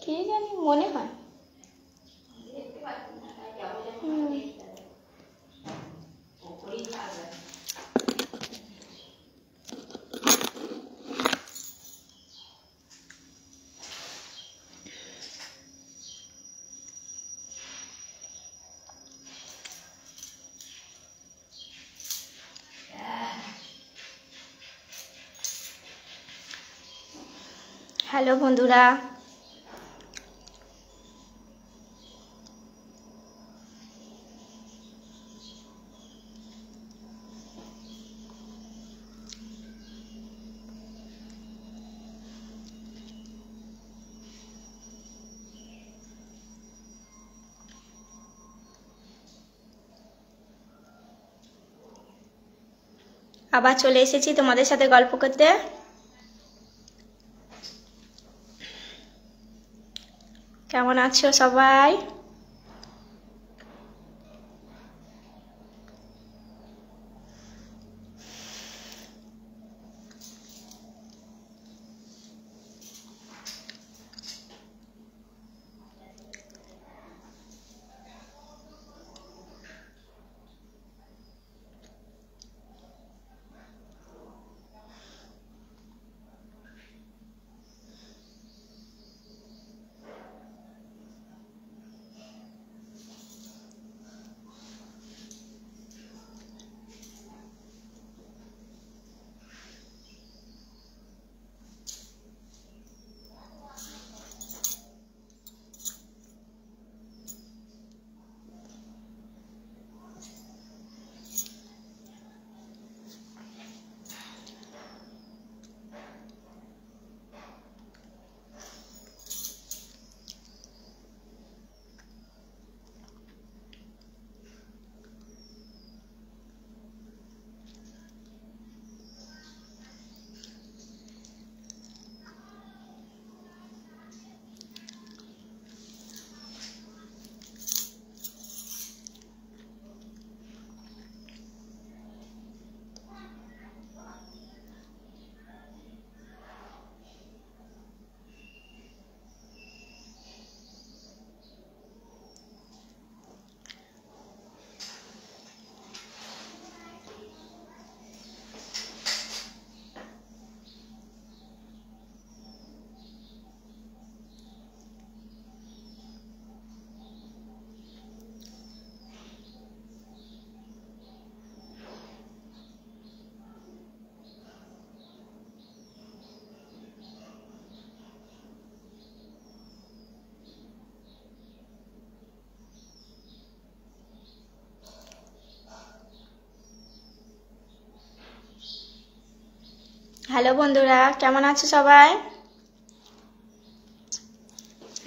কে জানি, মনে হয়। হ্যালো বন্ধুরা, আবার চলে এসেছি তোমাদের সাথে গল্প করতে। কেমন আছো সবাই? হ্যালো বন্ধুরা, কেমন আছো সবাই?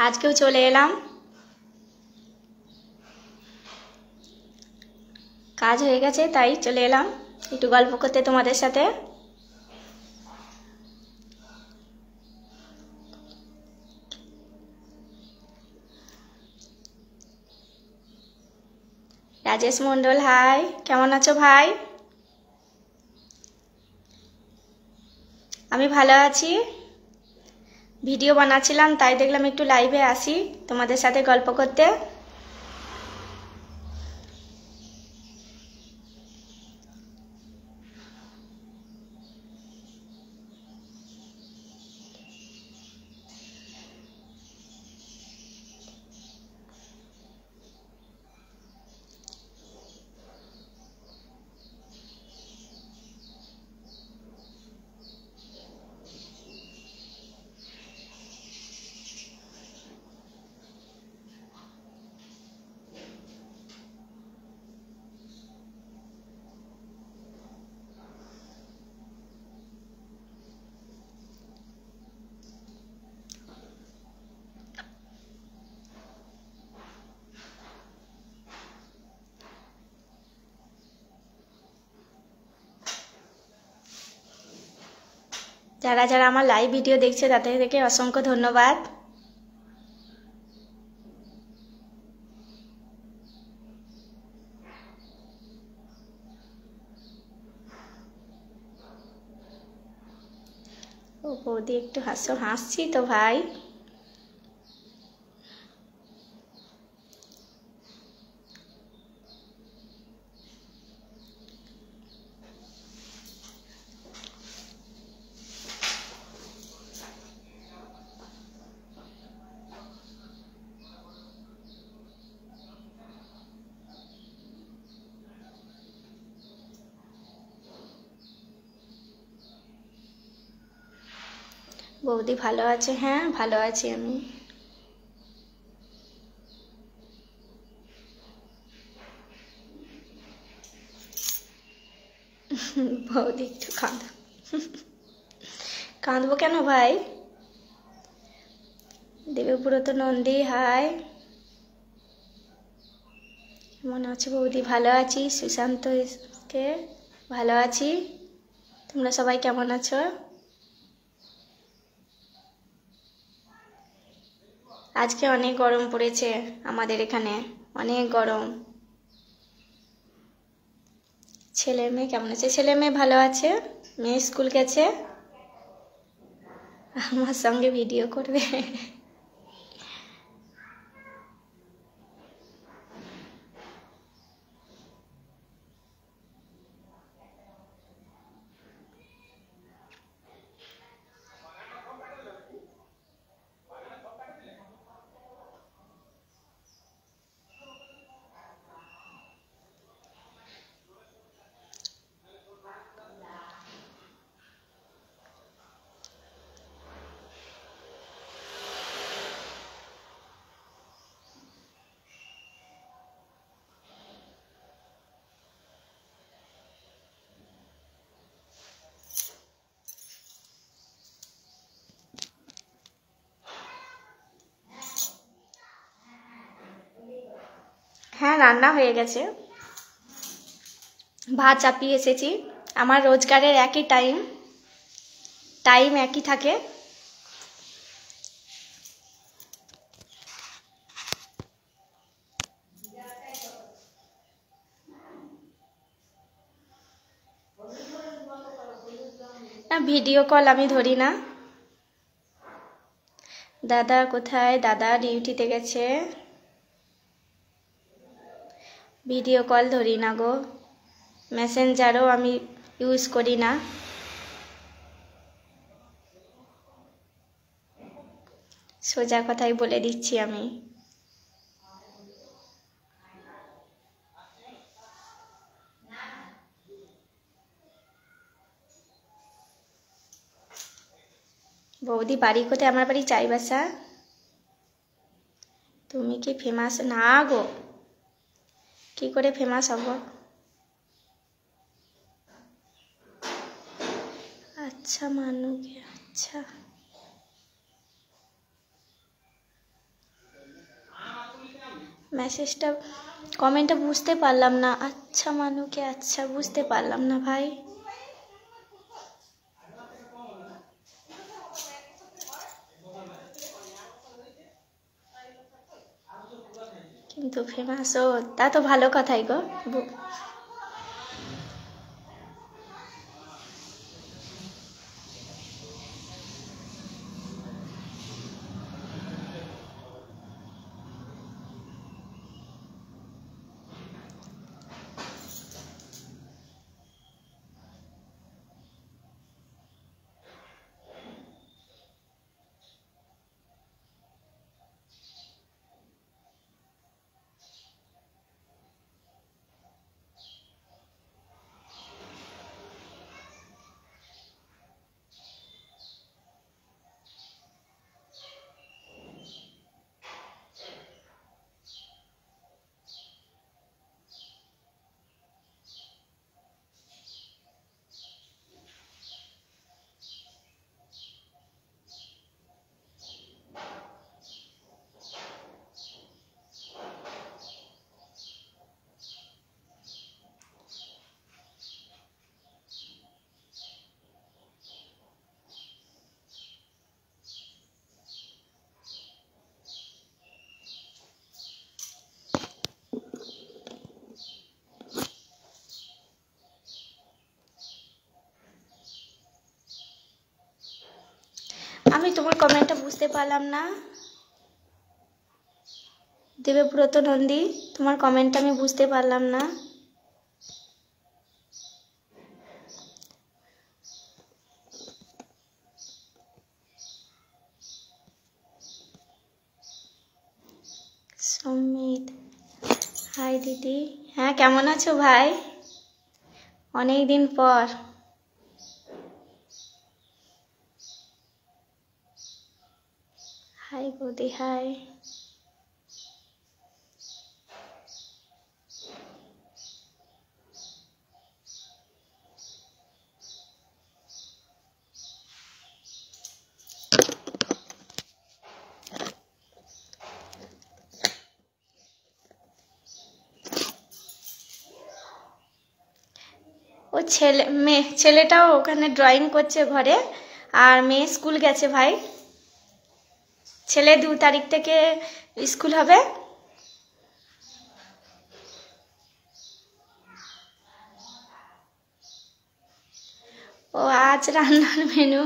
আজকেও চলে এলাম, কাজ হয়ে গেছে তাই চলে এলাম একটু গল্প করতে তোমাদের সাথে। রাজেশ মন্ডল, হাই, কেমন আছো ভাই? আমি ভালো আছি। ভিডিও বানাচ্ছিলাম তাই দেখলাম একটু লাইভে আসি তোমাদের সাথে গল্প করতে। যারা যারা আমার লাইভ ভিডিও দেখছে তাদের থেকে অসংখ্য ধন্যবাদ। ও বৌদি একটু হাসছি তো ভাই। বৌদি ভালো আছে? হ্যাঁ ভালো আছি আমি। বৌদি একটু কাঁদবো কেন ভাই? দেবব্রত নন্দী হাই, কেমন আছো বৌদি? ভালো আছি। সুশান্তকে ভালো আছি। তোমরা সবাই কেমন আছো? আজকে অনেক গরম পড়েছে আমাদের এখানে, অনেক গরম। ছেলে মেয়ে কেমন আছে? ছেলে মেয়ে ভালো আছে, মেয়ে স্কুল গেছে। আমার সঙ্গে ভিডিও করবে? হ্যাঁ রান্না হয়ে গেছে, ভাত চাপিয়ে এসেছি। আমার রোজগারের একই টাইম একই থাকে। না ভিডিও কল আমি ধরি না। দাদা কোথায়? দাদা ডিউটিতে গেছে। ভিডিও কল ধরি না গো, মেসেঞ্জারও আমি ইউজ করি না। সোজা কথাই বলে দিচ্ছি আমি। বৌদি বাড়ি কোথায়? আমার বাড়ি চাইবাসা। তুমি কি ফেমাস? না গো, কি করে ফেমাস হব? আচ্ছা মানুকে, আচ্ছা মেসেজটা কমেন্টটা বুঝতে পারলাম না। আচ্ছা মানুকে, আচ্ছা বুঝতে পারলাম না ভাই। কিন্তু ফেমাস ও, তা তো ভালো কথাই গো। আমি তোমার কমেন্টটা বুঝতে পারলাম না দেবব্রত নন্দী, তোমার কমেন্টটা আমি বুঝতে পারলাম না। সমিত হাই দিদি, হ্যাঁ কেমন আছো ভাই? অনেক দিন পর। say hi. ও ছেলেটাও ওখানে ড্রয়িং করছে ঘরে, আর মেয়ে স্কুল গেছে ভাই। ছেলে 2 তারিখ থেকে স্কুল হবে। ও আজ রান্নার মেনু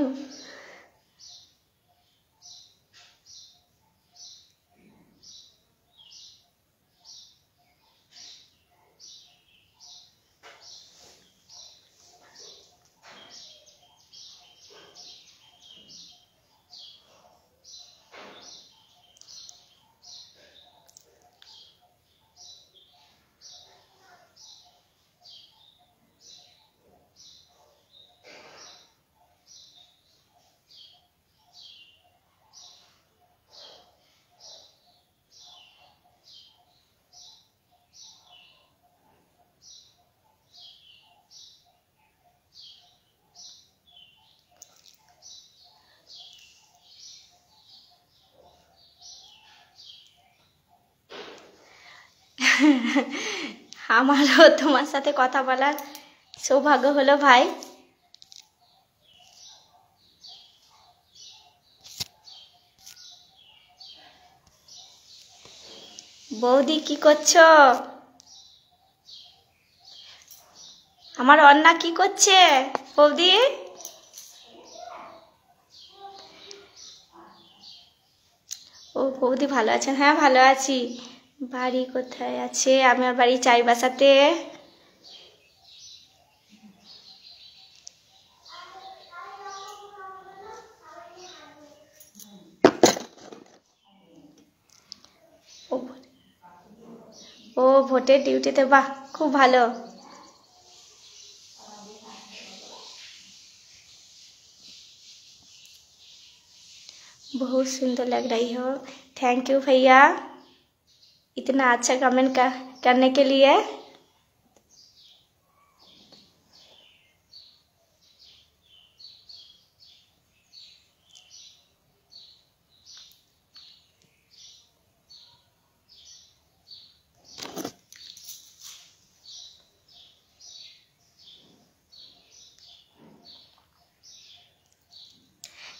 আমারও তোমার সাথে কথা বলার সৌভাগ্য হলো ভাই। বৌদি কি করছো? আমার অন্না কি করছে বৌদি? ও বৌদি ভালো আছেন? হ্যাঁ ভালো আছি। বাড়ি কোথায় আছে? আমার বাড়ি চাইবাসাতে। ও ভোটের ডিউটিতে, বাহ খুব ভালো। बहुत सुंदर लग रही हो। थैंक यू भैया इतना अच्छा कमेंट करने के लिए।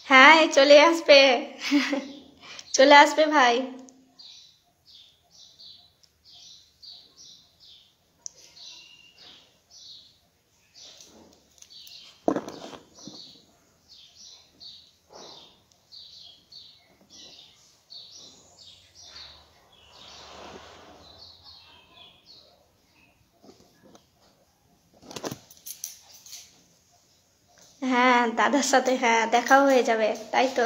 হ্যাঁ চলে আসবে চলে আসবে ভাই। হ্যাঁ দাদার সাথে হ্যাঁ দেখাও হয়ে যাবে, তাই তো।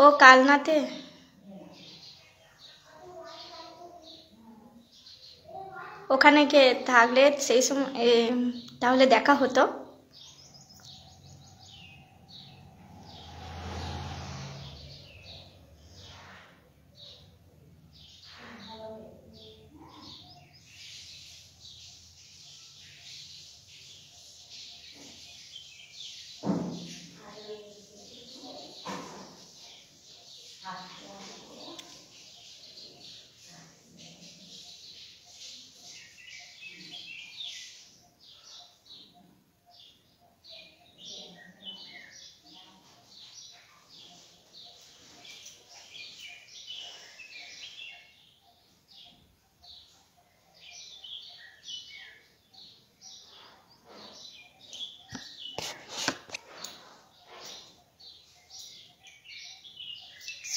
ও কালনাতে? ওখানে কে থাকলে সেই সময় তাহলে দেখা হতো।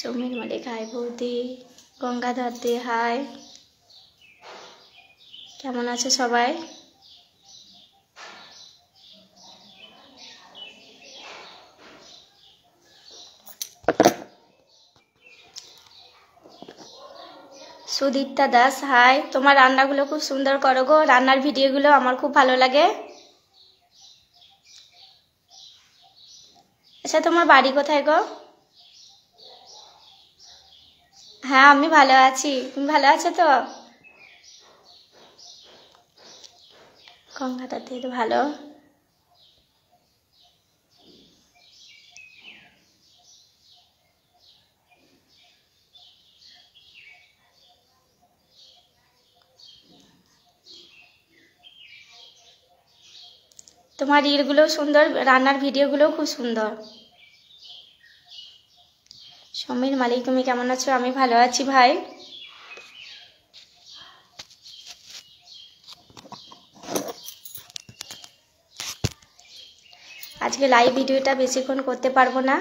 সমীর মালিক হাই, বৌদি গঙ্গাধর দে হাই, কেমন আছো সবাই? সুদীপ্তা দাস হাই, তোমার রান্নাগুলো খুব সুন্দর করো গো, রান্নার ভিডিওগুলো আমার খুব ভালো লাগে। আচ্ছা তোমার বাড়ি কোথায় গো? হ্যাঁ আমি ভালো আছি, তুমি ভালো আছো তো? গঙ্গাধর ভালো। তোমার রিলগুলো সুন্দর, রান্নার ভিডিওগুলো খুব সুন্দর। সমীর মালিক তুমি কেমন আছো? আমি ভালো আছি ভাই। আজকে লাইভ ভিডিওটা বেশিক্ষণ করতে পারবো না,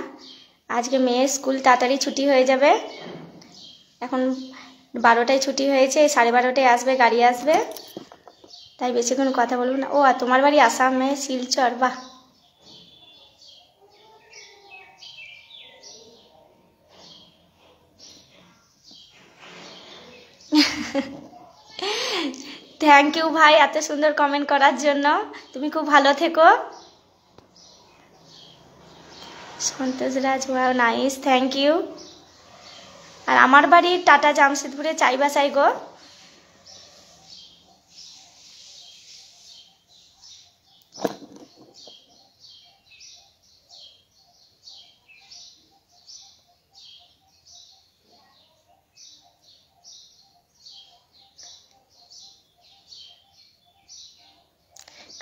আজকে মেয়ের স্কুল তাড়াতাড়ি ছুটি হয়ে যাবে। এখন 12টায় ছুটি হয়েছে, 12:30টায় আসবে, গাড়ি আসবে, তাই বেশিক্ষণ কথা বলবো না। ও আর তোমার বাড়ি আসামে, শিলচর, বাহ। থ্যাংক ইউ ভাই এত সুন্দর কমেন্ট করার জন্য, তুমি খুব ভালো থেকো। সন্তোষ রাজ, ওয়াও নাইস, থ্যাংক ইউ। আর আমার বাড়ি টাটা জামশেদপুরে চাইবাসাই গো।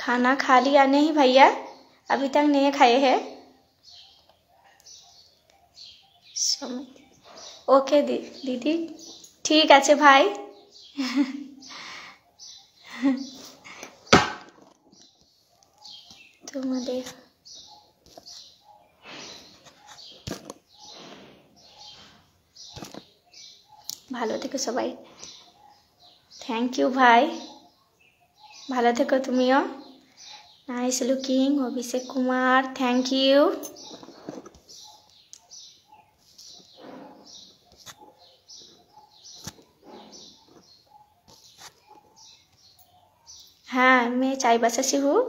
खाना खा लिया? नहीं भैया, अभी तक नहीं खाए हैं। ओके दीदी, ठीक আছে ভাই। তোমাদের ভালো থেকো সবাই, থ্যাংক ইউ ভাই, ভালো থেকো তুমিও। Nice looking Abhishek Kumar, thank you. हाँ मैं चाईबासा से हूँ।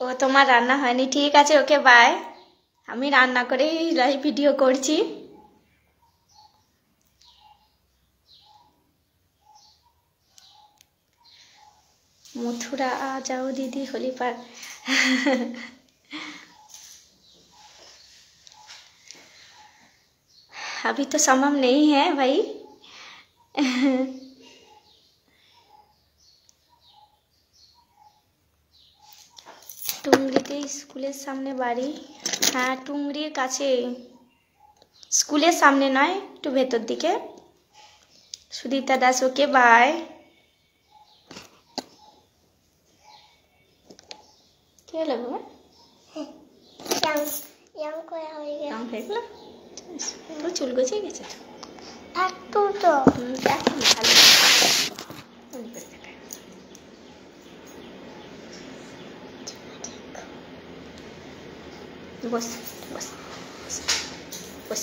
ও তোমার রান্না হয়নি, ঠিক আছে ওকে বাই। আমি রান্না করেই লাইভ ভিডিও করছি। मथुरा आ जाओ दीदी होली पर। अभी तो संभव नहीं है भाई। টুংরিতে স্কুলের সামনে বাড়ি? হ্যাঁ টুংরির কাছে, স্কুলের সামনে নয়, একটু ভেতর দিকে। Sudipta Das okay bye. কি হলো বাবা? তো চুল গছিয়ে গেছে তো, ভালো। बस बस बस।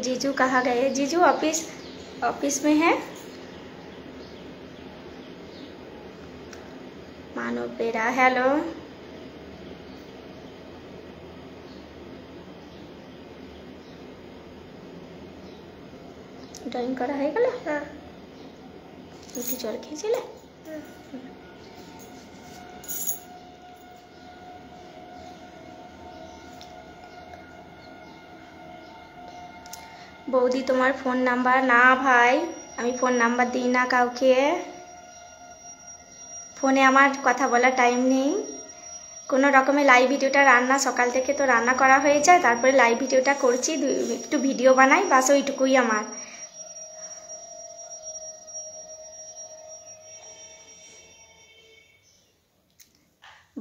जीजू कहाँ गए? जीजू ऑफिस में है। मानव बेरा हेलो। ड्रॉइंग करा है गला? हाँ जल खींचले বৌদি তোমার ফোন নাম্বার? না ভাই, আমি ফোন নাম্বার দিই না কাউকে। ফোনে আমার কথা বলার টাইম নেই। কোনো রকমে লাইভ ভিডিওটা রান্না সকাল থেকে তো রান্না করা হয়ে যায়, তারপরে লাইভ ভিডিওটা করছি, একটু ভিডিও বানাই, বাস ওইটুকুই আমার।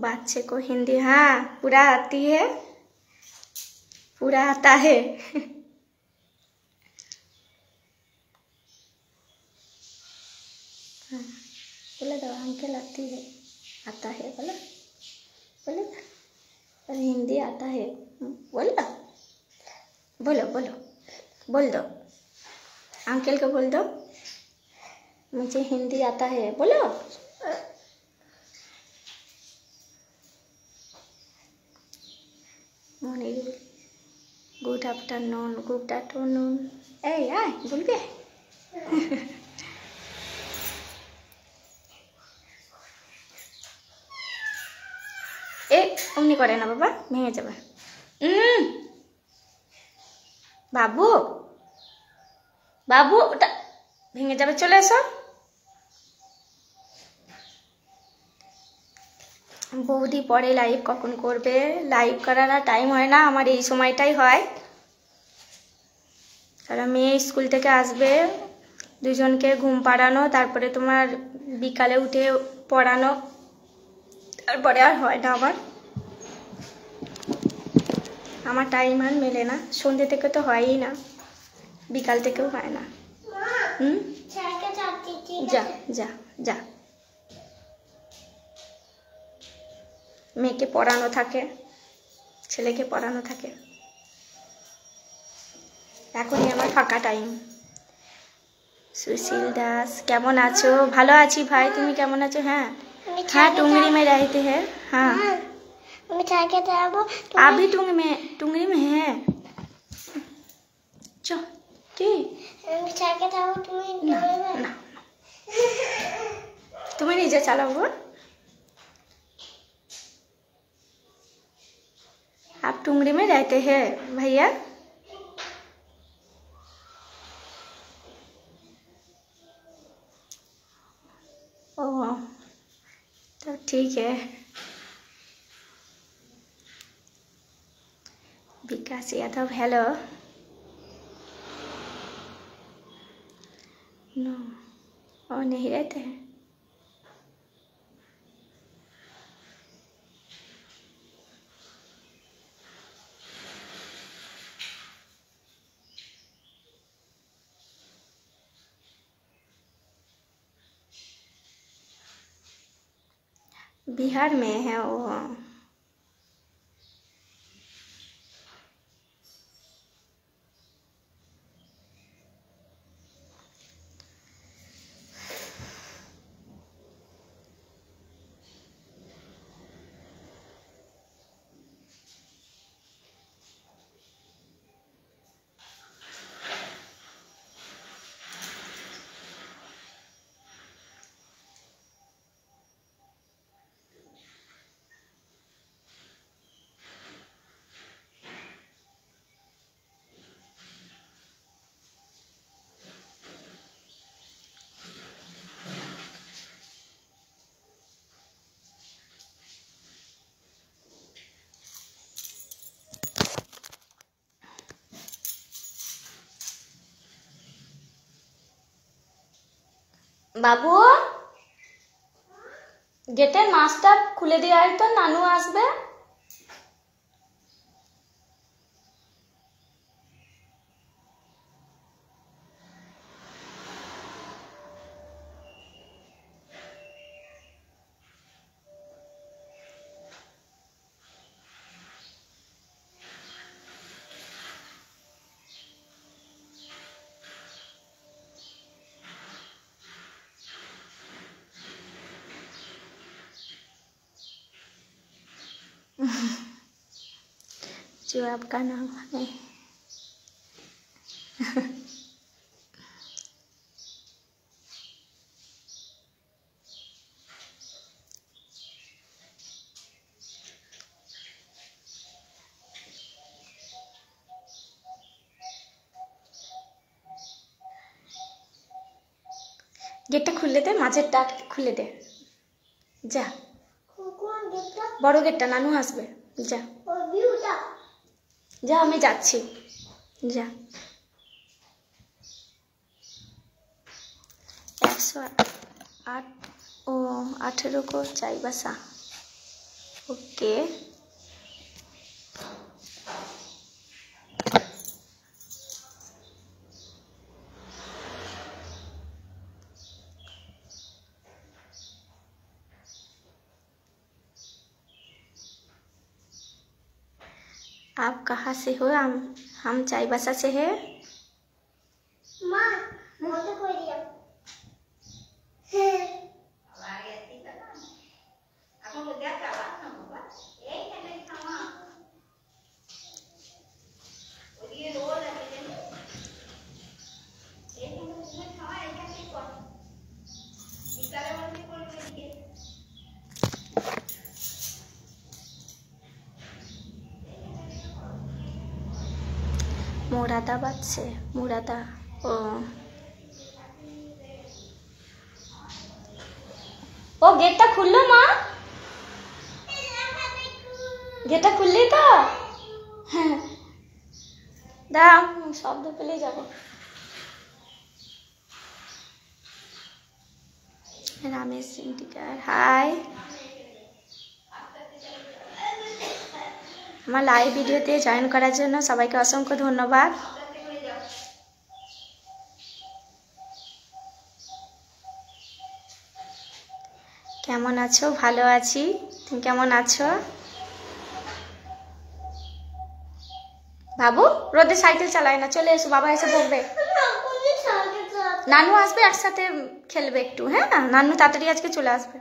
बच्चे को हिंदी हाँ पूरा आती है, पूरा आता है। बोले दो अंकल आती है, आता है बोला, बोले और हिंदी आता है बोला, बोलो बोलो बोल दो, अंकल को बोल दो मुझे हिंदी आता है बोलो। Morning, good afternoon, good afternoon. ए आए बोल के ए অমনি করে না বাবা, ভেঙে যাবে। বাবু বাবু ওটা ভেঙে যাবে, চলে এসো। বৌদি পরে লাইভ কখন করবে? লাইভ করার আর টাইম হয় না আমার, এই সময়টাই হয়। কারণ মেয়ে স্কুল থেকে আসবে, দুজনকে ঘুম পাড়ানো, তারপরে তোমার বিকালে উঠে পড়ানো, তারপরে আর হয় না আমার টাইম আর মেলে না। সন্ধ্যে থেকে তো হয়ই না, বিকাল থেকেও হয় না। যা যা যা, মেয়েকে পড়ানো থাকে, ছেলেকে পড়ানো থাকে, এখনই আমার ফাঁকা টাইম। सुशील दास কেমন আছো? ভালো আছি ভাই, তুমি কেমন আছো? হ্যাঁ হ্যাঁ, टुंगरी में रहते हैं। हाँ अभी टुंगरी में है। चो কি না, তুমি নিজে চালাবো। आप टुंगरी में रहते हैं भैया? ओह तो ठीक है। विकास यादव हेलो। नो और नहीं रहते हैं। बिहार में है वो। বাবু গেটের মাছটা খুলে দিয়ে আয় তো, নানু আসবে। जो आपका नाम है গেটটা খুলে দে, মাঝের ডাক খুলে দে। যা, বড় গেটটা, নানু আসবে। যা যা, আমি যাচ্ছি, যা। 108 ও 18 को चाईबासा। ओके, आप कहाँ से हो? हम चाईबासा से है। मुरादाबाद से, मुरादा। ओ गेटটা খুললো মা? গেটটা খুললি তো? হ্যাঁ, দাঁড়া, শব্দ পেলেই যাবো। রামেশ সিংটিকার, হাই। আমার লাইভ ভিডিওতে জয়েন করার জন্য সবাইকে অসংখ্য ধন্যবাদ। কেমন আছো? ভালো আছি, তুমি কেমন আছো? বাবু রোদে সাইকেল চালায় না, চলে এসো, বাবা এসে বকবে। নানু আসবে, একসাথে খেলবে একটু। হ্যাঁ, নানু তাড়াতাড়ি আজকে চলে আসবে।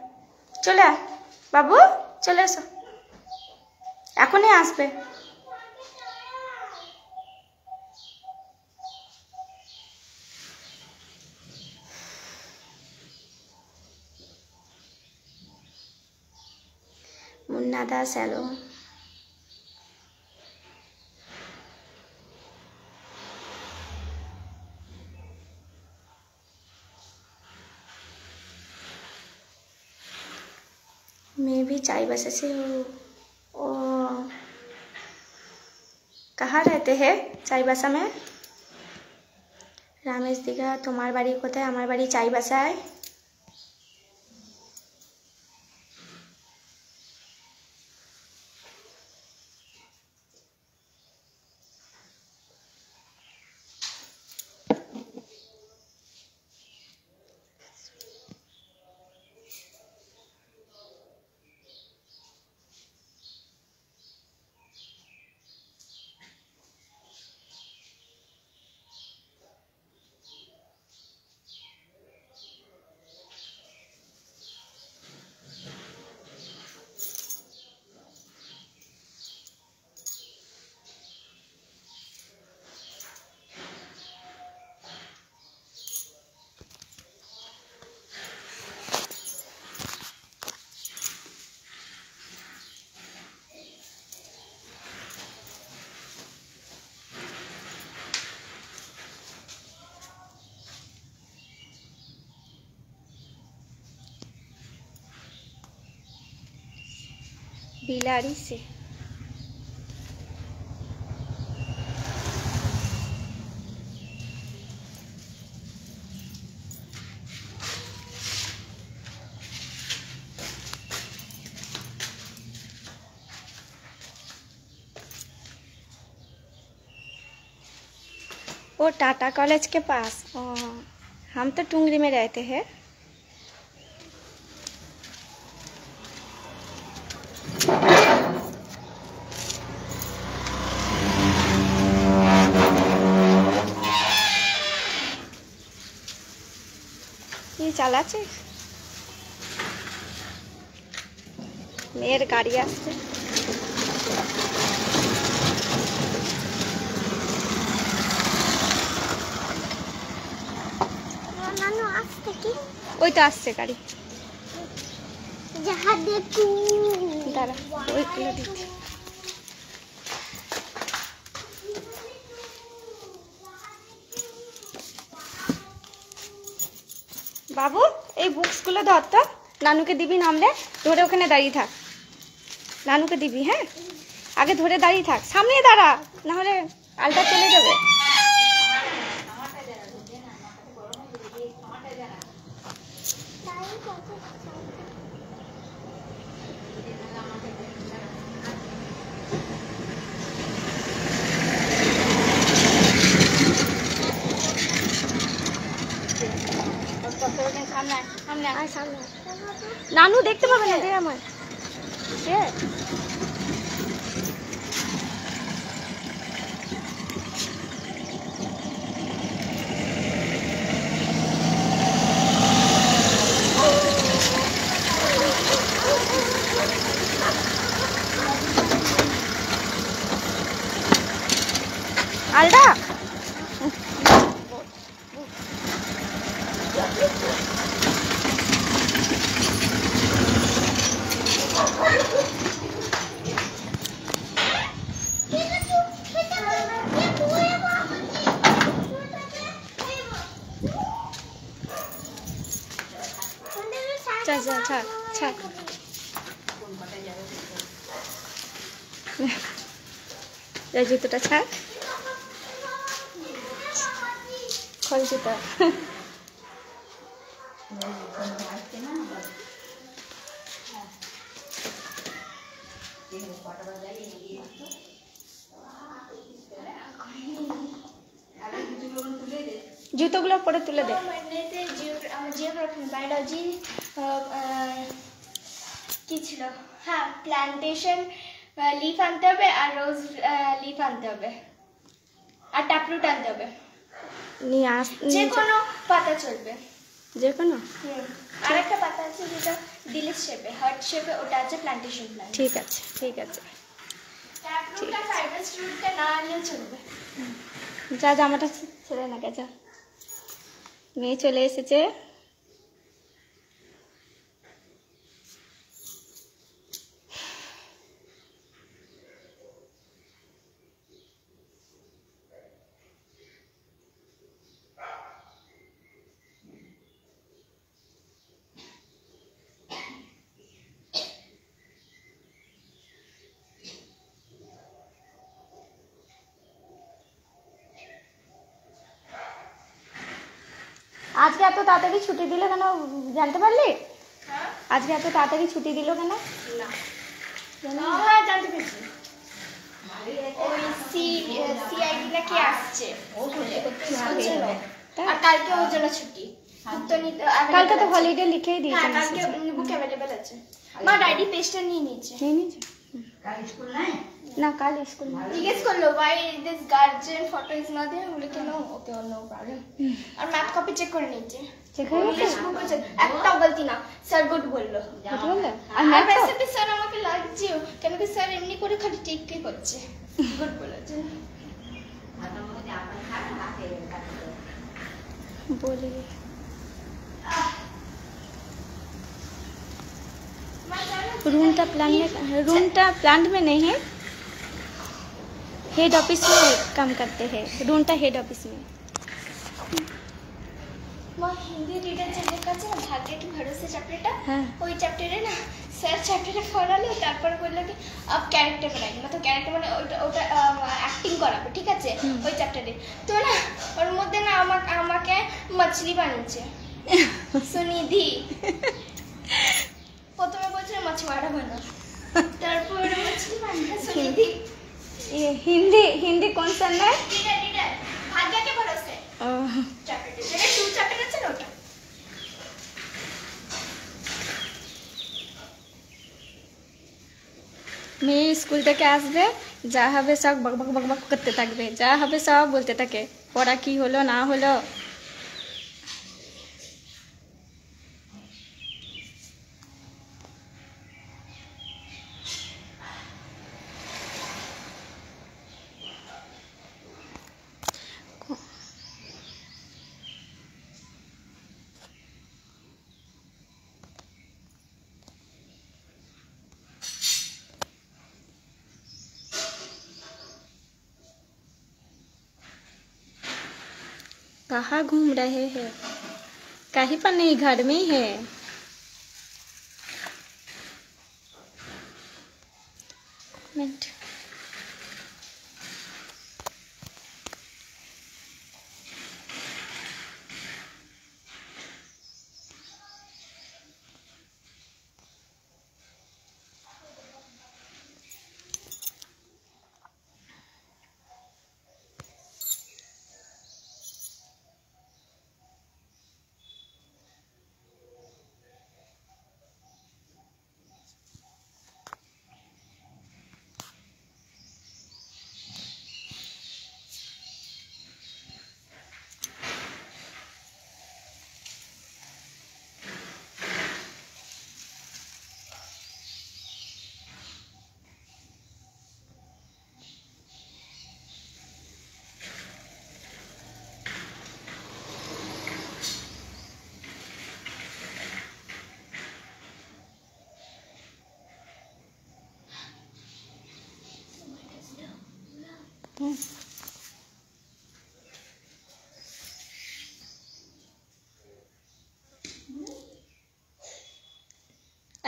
চলে আয় বাবু, চলে এসো, এখনই আসবে। मुन्ना दास हेलो। मैं भी चाईबासा से हूँ। ओ, कहाँ रहते हैं चाईबासा में? रामेश दीघा, तुम्हार बाड़ी कोথায়? আমার বাড়ি চাইবাসায়। बिलाड़ी से। वो टाटा कॉलेज के पास। हम तो टुंगरी में रहते हैं। ये চালাচ্ছে, মেয়ের গাড়ি আসছে। নানু আসছে কি? ওই তো আসছে গাড়ি। যাহা দেখু, দাঁড়া ওইগুলো দিচ্ছি। বাবু এই বুকসগুলো ধর তো, নানুকে দিবি নামলে, ধরে ওখানে দাঁড়িয়ে থাক, নানুকে দিবি। হ্যাঁ আগে ধরে দাঁড়িয়ে থাক, সামনে দাঁড়া, নাহলে আলটা চলে যাবে। নানু দেখতে পাবে না, দে আমার আলটা। জুতোটা ছাড়, খোল জুতো। জুতোগুলো পরে তুলে দে। বায়োলজি কি ছিল? হ্যাঁ, প্ল্যান্টেশন লিফ আনতে হবে, আর রোজ লিফ আনতে হবে, আর ট্যাপরুট আনতে হবে। নিয়ে আস, যে কোনো পাতা চলবে, যে কোনো। আর একটা পাতা আছে যেটা দিলের শেপে, হার্ট শেপে, ওটা আছে প্ল্যান্টেশন প্ল্যান্ট। ঠিক আছে ঠিক আছে। ট্যাপরুটটা ফাইবাস রুটটা না আনলেও চলবে। যা জামাটা ছেড়ে না, যা। মেয়ে চলে এসেছে। আজকে এত তাড়াতাড়ি ছুটি দিল কেন, জানতে পারলি? আজকে এত তাড়াতাড়ি ছুটি দিল কেন? হ্যাঁ, জানতে পেরেছি। ওই সিআইডি নাকি আসছে, আর কালকে ওর জন্য ছুটি। কালকে তো হলিডে লিখেই দিয়েছে। হ্যাঁ, কালকে বুক অ্যাভেলেবল আছে। মা ডায়েরি পেজটা নিয়ে নিয়েছে। কাল স্কুল নাই? না, কাল স্কুল জিজ্ঞেস করলো why this guardian photo is not there, বলে কি no, okay, no problem। আর ম্যাথ কপি চেক করে নিয়েছে, চেক হয়ে গেছে, একটাও গলতি না। স্যার গুড বললো। আর ম্যাথ রেসিপি স্যার আমাকে লাগছে, কেন কি স্যার এমনি করে খালি টিককে করছে। গুড বলেছে। बोली रूमटा प्लांट में नहीं है, हेड ऑफिस में काम करते हैं। रूमटा हेड ऑफिस में। माँ हिंदी रीडर যে লেখা আছে না, ভাগ্যে কি ভরসা চ্যাপ্টারটা, হ্যাঁ ওই চ্যাপ্টারে না স্যার চ্যাপ্টারটা পড়ালো, তারপর বললো কি আপ ক্যারেক্টার বানাই, মানে ক্যারেক্টার মানে ওটা অ্যাক্টিং করাবে, ঠিক আছে ওই চ্যাপ্টারে। তো না ওর মধ্যে না আমাকে মাছলি বানিয়েছে, সুনিধি। প্রথমে বলছিল মাছওয়াড়া বানা, তারপর মাছলি বানিয়ে সুনিধি। ये हिंदी कौन सा है? रीडर भाग्य के भरोसे চ্যাপ্টারটা, যেটা 2 চ্যাপ্টার আছে না ওটা। মেয়ে স্কুল থেকে আসবে, যা হবে সব বক বক বক বক করতে থাকবে, যা হবে সব বলতে থাকে, পড়া কি হলো না হলো। कहाँ घूम रहे हैं? कहीं पर नहीं, घर में ही है। मिनट।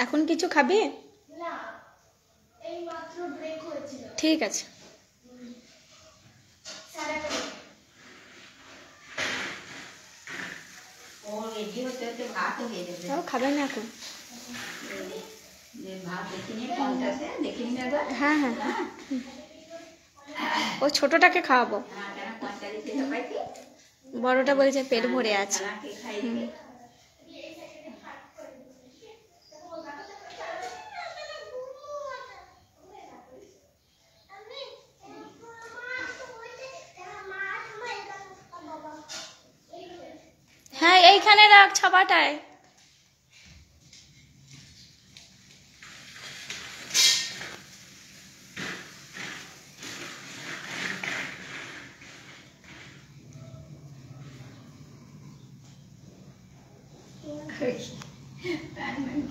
এখন কিছু খাবে? না, এই মাত্র ব্রেক হয়েছিল। ঠিক আছে। ও রেডি হতে হতে ভাত হয়ে যাবে। তাও খাবে না এখন? যে ভাত দেখিনি কোনটাতে দেখিনি একবার। হ্যাঁ হ্যাঁ, ও ছোটটাকে খাওয়াবো, কেন কোনটা দিতে পাইছি? বড়টা বলছে পেট ভরে আছে। খানাকে খাই দিবে। হ্যাঁ এইখানে রাখ ছাপাটায়।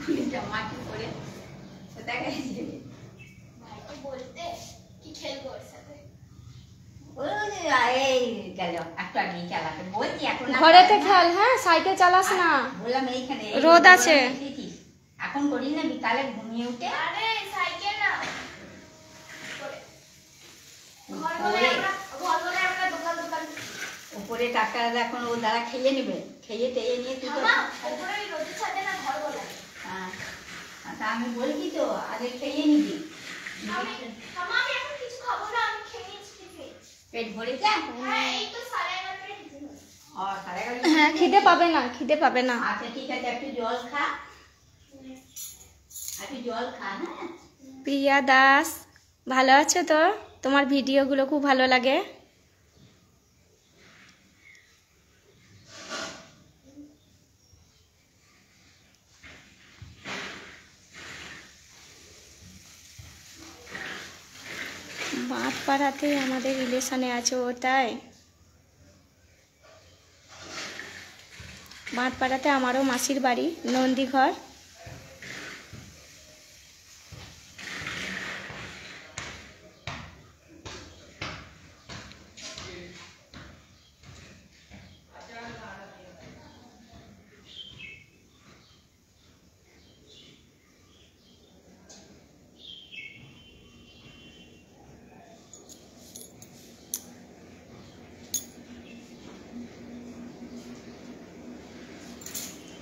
খুলে জামাটি পরে কোথায় গেছে? ভাইকে বলতে কি খেলবো ওর সাথে। এই গেল একটু আগে চালাতে বলছি এখন ঘরেতে খেল, হ্যাঁ সাইকেল চালাস না, বললাম এইখানে রোদ আছে। এখন করি না, বিকালে ঘুমিয়ে উঠে আরে সাইকেল না, ঘর বলে আমরা দোকান উপরে টাকা এখন ও দ্বারা খেয়ে নেবে, খেয়ে টেয়ে নিয়ে তুই তো উপরে রোদের ছাদে না ঘর বলে। হ্যাঁ, তা আমি বলছি তো আগে খেয়ে নিবি। আমি এখন কিছু খাবো না, আমি খেয়ে নিচ্ছি। পেট ভরেছে? হ্যাঁ, এই তো 11:30 হ্যাঁ খিদে পাবে না, খিদে পাবে না। আচ্ছা ঠিক আছে, একটু জল খা, একটু জল খা। হ্যাঁ প্রিয়া দাস ভালো আছে তো? তোমার ভিডিওগুলো খুব ভালো লাগে। বাঁধপাড়াতে আমাদের রিলেশনে আছে ও, তাই? বাঁধপাড়াতে আমারও মাসির বাড়ি, নন্দীঘর।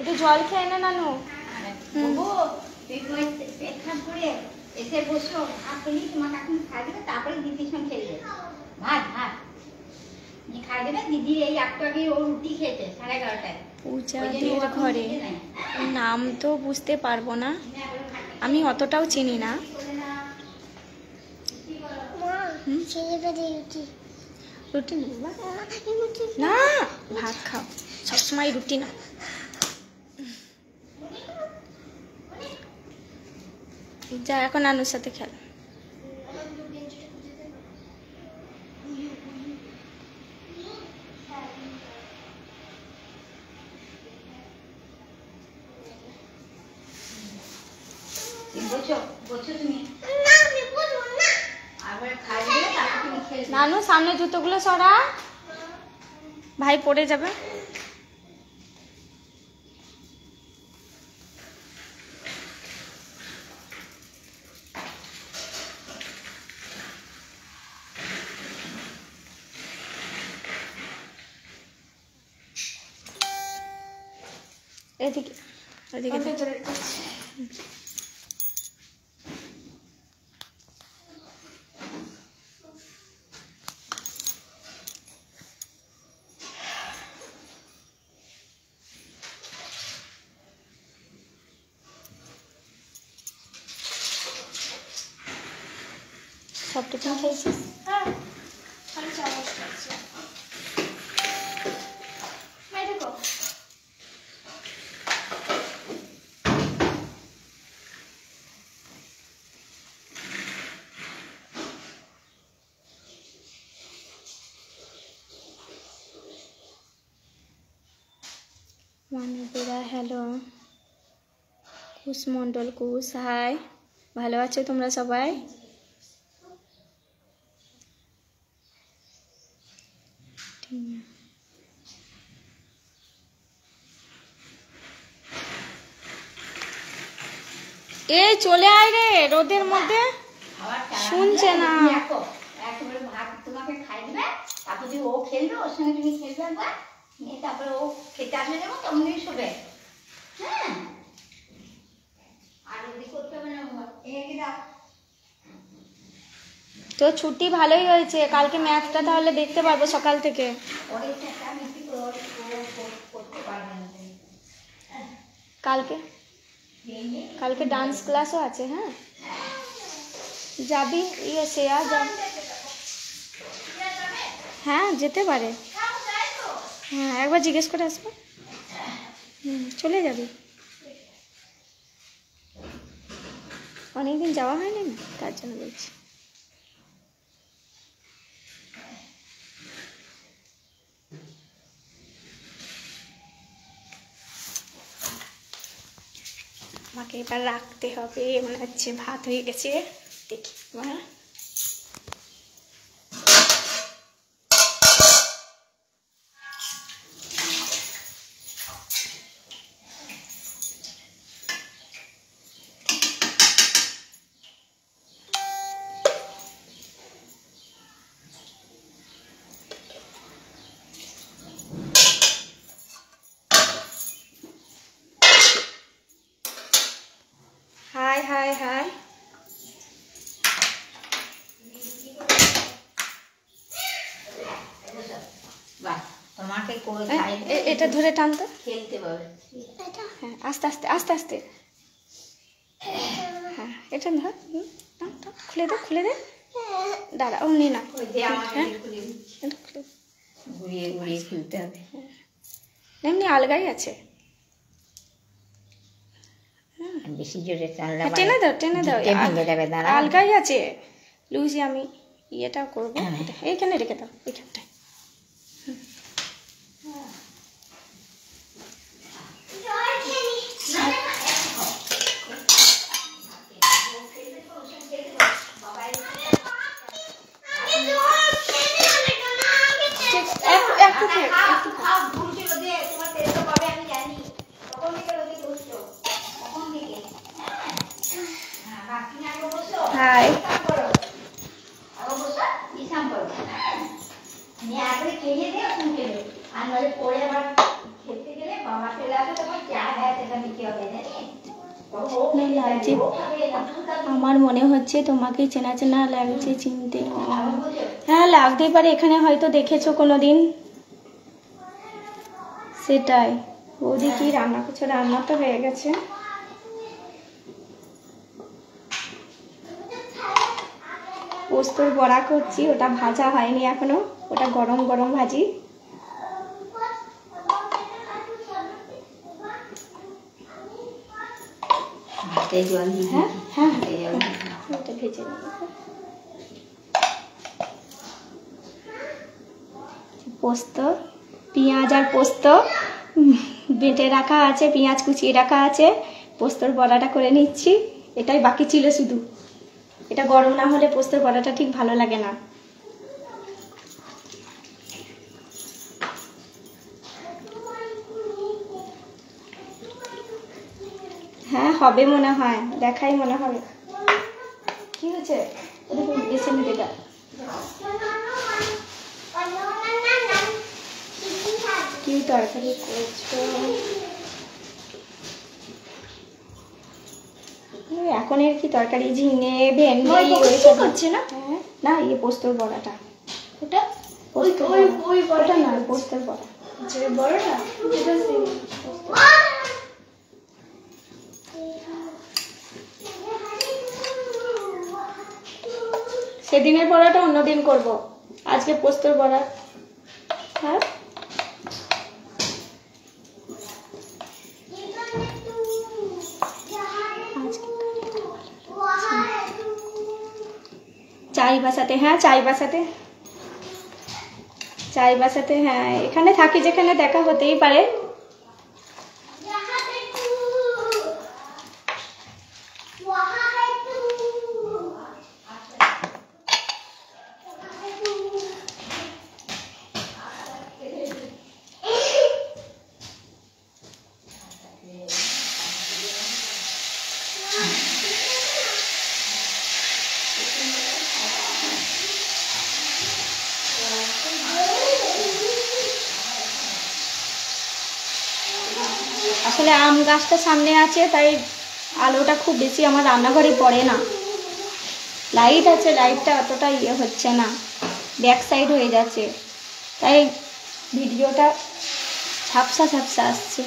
একটু জল খেয়ে নে নানু। তুই পেট খারাপ করে এসে বসো, আপনি তোমাকে এখন খাই দেবে, তারপরে দিদির সঙ্গে খেলবে। ভাত ভাত খাই দেবে। দিদি এই একটু আগে ও রুটি খেয়েছে 11:30টায়। পূজাদের ঘরে, নাম তো বুঝতে পারবো না, আমি অতটাও চিনি না। রুটি নেবো না, ভাত খাও, সবসময় রুটি না। যা এখন নানুর সাথে খেল। নানু সামনে জুতোগুলো সরা, ভাই পড়ে যাবে। এদিকে এদিকে দে। সব টিফিন খেয়েছিস? হ্যাঁ খালি চামচ খাচ্ছি। এই দেখো মানবেরা হ্যালো, কুশ মণ্ডল কুশ হাই, ভালো আছো তোমরা সবাই? এই চলে আয় রে রোদের মধ্যে, শুনছে না। একেবারে ভাত তোমাকে খাই দিবে, তারপর যদি ও খেলবে ওর সঙ্গে তুমি খেলবে একবার, নিয়ে তারপরে ও খেতে আসবে যাবো তমনি শোবে। হ্যাঁ আর যদি করতে হবে না এগিয়ে দাও। তো ছুটি ভালোই হয়েছে, কালকে ম্যাথটা তাহলে দেখতে পারবো সকাল থেকে। কালকে কালকে ডান্স ক্লাসও আছে। হ্যাঁ যাবি? ইয়ে শ্রেয়া যাবি? হ্যাঁ যেতে পারে। হ্যাঁ একবার জিজ্ঞেস করে আসবো। চলে যাবি? অনেকদিন যাওয়া হয়নি না, তার জন্য বলছি। আমাকে এবার রাখতে হবে, মনে হচ্ছে ভাত হয়ে গেছে। দেখি হ্যাঁ হাই হাই হাই। তোমাকে এটা ধরে টানতো, খেলতে পারবে। হ্যাঁ আস্তে আস্তে আস্তে আস্তে। হ্যাঁ এটা ধর, খুলে দে খুলে দে। দাঁড়া অমনি না, হ্যাঁ এটা খুলে দে। ঘুরিয়ে ঘুরিয়ে খেলতে হবে। এমনি আলগাই আছে। বেশি জোরে টানলে টেনে দাও টেনে দাও, ভেঙে যাবে। দাঁড়া আলগাই আছে। লুজি আমি ইয়েটা করবো, এইখানে রেখে দাও, এইখানটায়। একটু খেয়ে হাই। আমার মনে হচ্ছে তোমাকে চেনা চেনা লাগছে, চিনতে। হ্যাঁ লাগতেই পারে, এখানে হয়তো দেখেছো কোনোদিন। সেটাই। বৌদি কি রান্না করছো? রান্না তো হয়ে গেছে। পোস্তর বড়া করছি, ওটা ভাজা হয়নি এখনো, ওটা গরম গরম ভাজি। হ্যাঁ হ্যাঁ ওটা ভেজে নেব। পোস্ত, পেঁয়াজ আর পোস্ত বেটে রাখা আছে, পেঁয়াজ কুচিয়ে রাখা আছে। পোস্তর বড়াটা করে নিচ্ছি, এটাই বাকি ছিল শুধু। এটা গরম না হলে পোস্তর বড়াটা ঠিক ভালো লাগে না। হ্যাঁ হবে মনে হয়, দেখাই মনে হবে। কি হয়েছে? এসে নিতে যা। কি তরকারি করছো? এখন এর কি তরকারি, ঝিঙে, ভেন্ডি ওই ওইসব হচ্ছে না হ্যাঁ, না এই পোস্তর বড়াটা, ওটা পোস্তর ওই বড়া। ওই ওটা বড়টা না পোস্তর বড়া। যে বড়টা এটা সেদিনের বড়াটা অন্যদিন করব, আজকে পোস্তর বড়া। হ্যাঁ চাই বাসাতে, হ্যাঁ চাই বাসাতে, চাই বাসাতে, হ্যাঁ এখানে থাকি যেখানে দেখা হতেই পারে। আসলে আম গাছটা সামনে আছে তাই আলোটা খুব বেশি আমার রান্নাঘরে পড়ে না। লাইট আছে, লাইটটা অতটা ইয়ে হচ্ছে না, ব্যাক সাইড হয়ে যাচ্ছে, তাই ভিডিওটা ঝাপসা ঝাপসা আসছে।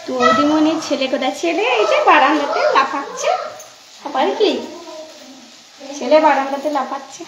তো দিদিমণির ছেলে কোথায়? ছেলে এই যে বারান্দাতে লাফাচ্ছে। আবার কি ছেলে বারান্দাতে লাফাচ্ছে।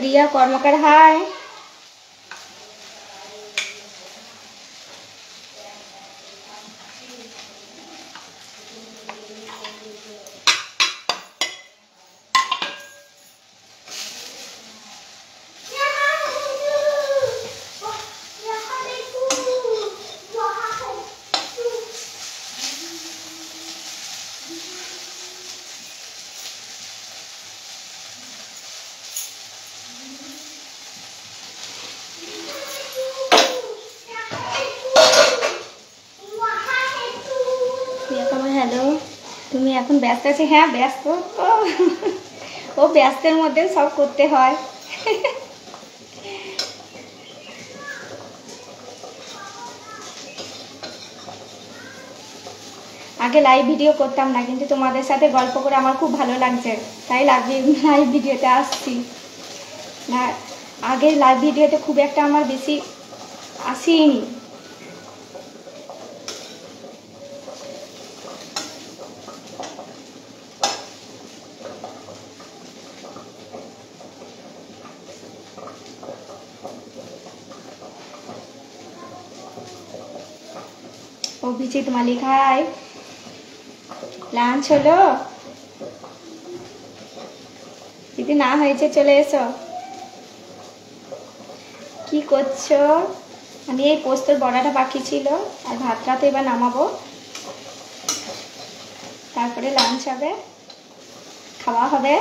রিয়া কর্মকার হাই। হ্যালো, তুমি এখন ব্যস্ত আছি? হ্যাঁ ব্যস্ত তো, ও ব্যস্তের মধ্যে সব করতে হয়। আগে লাইভ ভিডিও করতাম না, কিন্তু তোমাদের সাথে গল্প করে আমার খুব ভালো লাগছে, তাই লাইভ ভিডিওতে আসছি। না আগে লাইভ ভিডিওতে খুব একটা আমার বেশি আসেইনি। অভিজিৎ মালিক হাই। লাঞ্চ হলো? যদি না হয়েছে চলে এসো। কি করছো? আমি এই পোস্তর বড়াটা বাকি ছিল, আর ভাতটা তো এবার নামাবো। তারপরে লাঞ্চ হবে, খাওয়া হবে।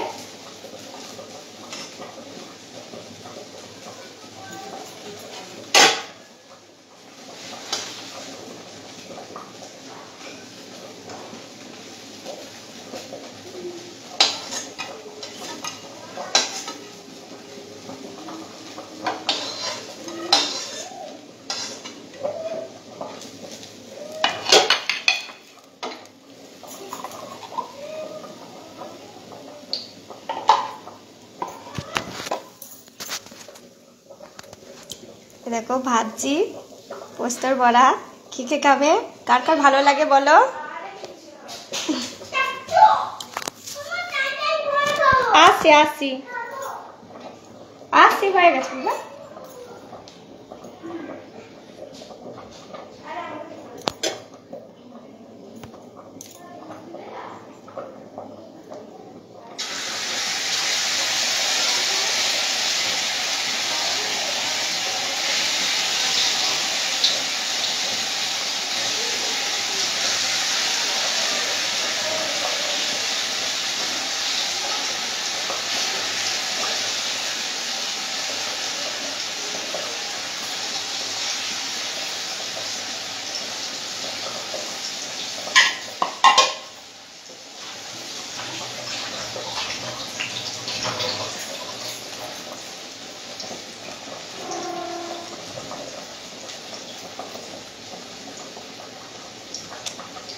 দেখো ভাজি, পোস্তর বড়া, কে খাবে, কার কার ভালো লাগে বলো। আসি আসি আসি, হয়ে গেছে বাবা।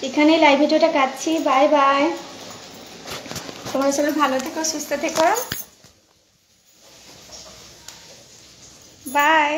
এখানেই লাইভ ভিডিওটা কাটছি। বাই বাই, তোমরা সবাই ভালো থেকো, সুস্থ থেকো। বাই।